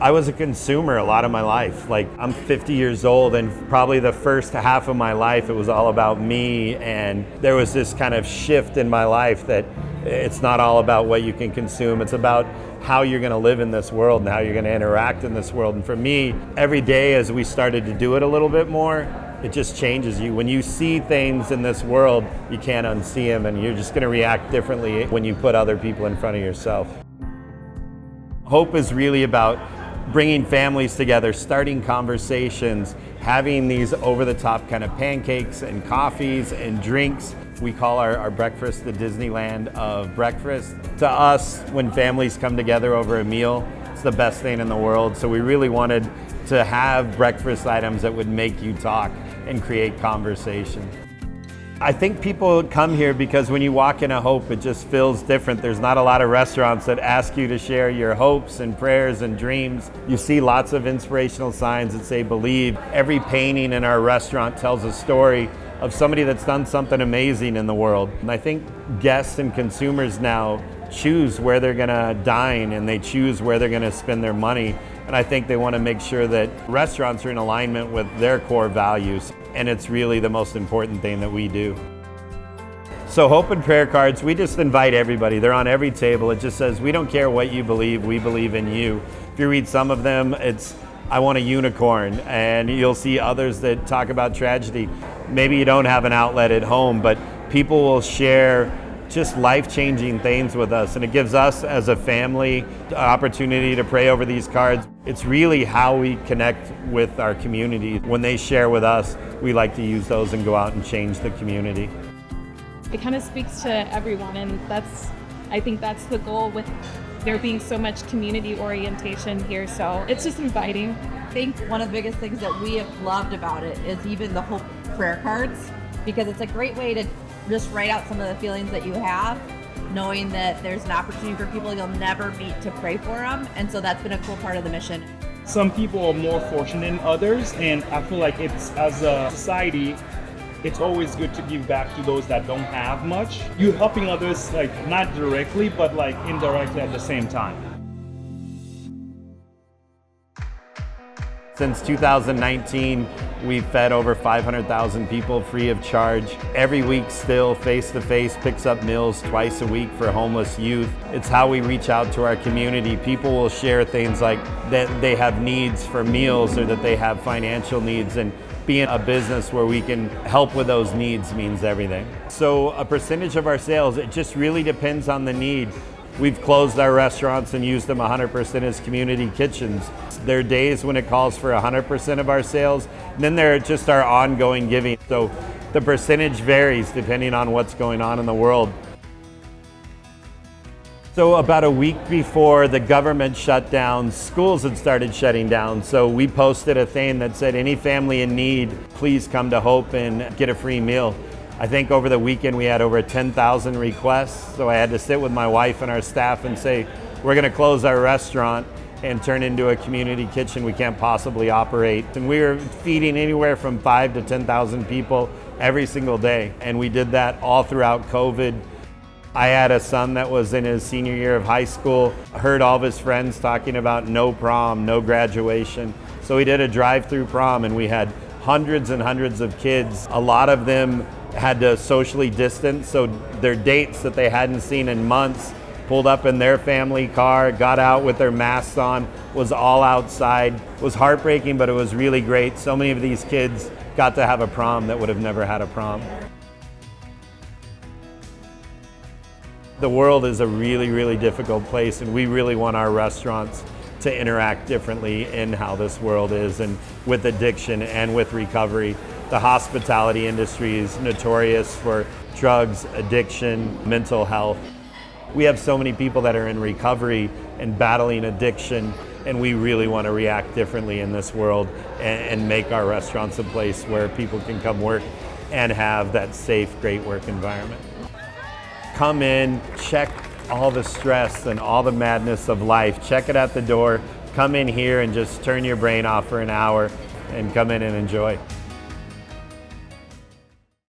I was a consumer a lot of my life. Like, I'm 50 years old, and probably the first half of my life, it was all about me. And there was this kind of shift in my life that it's not all about what you can consume. It's about how you're going to live in this world and how you're going to interact in this world. And for me, every day as we started to do it a little bit more, it just changes you. When you see things in this world, you can't unsee them, and you're just going to react differently when you put other people in front of yourself. Hope is really about bringing families together, starting conversations, having these over-the-top kind of pancakes and coffees and drinks. We call our breakfast the Disneyland of breakfast. To us, when families come together over a meal, it's the best thing in the world. So we really wanted to have breakfast items that would make you talk and create conversation. I think people come here because when you walk in a Hope, it just feels different. There's not a lot of restaurants that ask you to share your hopes and prayers and dreams. You see lots of inspirational signs that say believe. Every painting in our restaurant tells a story of somebody that's done something amazing in the world. And I think guests and consumers now choose where they're gonna dine, and they choose where they're gonna spend their money. And I think they want to make sure that restaurants are in alignment with their core values. And it's really the most important thing that we do. So Hope and prayer cards, we just invite everybody. They're on every table. It just says, we don't care what you believe, we believe in you. If you read some of them, it's, I want a unicorn. And you'll see others that talk about tragedy. Maybe you don't have an outlet at home, but people will share just life-changing things with us, and it gives us as a family an opportunity to pray over these cards. It's really how we connect with our community. When they share with us, we like to use those and go out and change the community. It kind of speaks to everyone, and I think that's the goal with there being so much community orientation here, so it's just inviting. I think one of the biggest things that we have loved about it is even the Hope prayer cards, because it's a great way to just write out some of the feelings that you have, knowing that there's an opportunity for people you'll never meet to pray for them. And so that's been a cool part of the mission. Some people are more fortunate than others, and I feel like it's, as a society, it's always good to give back to those that don't have much. You're helping others, like, not directly, but like indirectly at the same time. Since 2019, we've fed over 500,000 people free of charge. Every week still, Face to Face picks up meals twice a week for homeless youth. It's how we reach out to our community. People will share things like that they have needs for meals or that they have financial needs, and being a business where we can help with those needs means everything. So a percentage of our sales, it just really depends on the need. We've closed our restaurants and used them 100% as community kitchens. There are days when it calls for 100% of our sales, and then there are just our ongoing giving. So the percentage varies depending on what's going on in the world. So about a week before the government shut down, schools had started shutting down. So we posted a thing that said, any family in need, please come to Hope and get a free meal. I think over the weekend we had over 10,000 requests, so I had to sit with my wife and our staff and say, we're gonna close our restaurant and turn into a community kitchen. We can't possibly operate. And we were feeding anywhere from 5,000 to 10,000 people every single day. And we did that all throughout COVID. I had a son that was in his senior year of high school, heard all of his friends talking about no prom, no graduation. So we did a drive-through prom, and we had hundreds and hundreds of kids. A lot of them had to socially distance, so their dates that they hadn't seen in months pulled up in their family car, got out with their masks on, was all outside. It was heartbreaking, but it was really great. So many of these kids got to have a prom that would have never had a prom. The world is a really, really difficult place, and we really want our restaurants to interact differently in how this world is, and with addiction and with recovery. The hospitality industry is notorious for drugs, addiction, mental health. We have so many people that are in recovery and battling addiction, and we really want to react differently in this world and make our restaurants a place where people can come work and have that safe, great work environment. Come in, check all the stress and all the madness of life. Check it at the door. Come in here and just turn your brain off for an hour and come in and enjoy.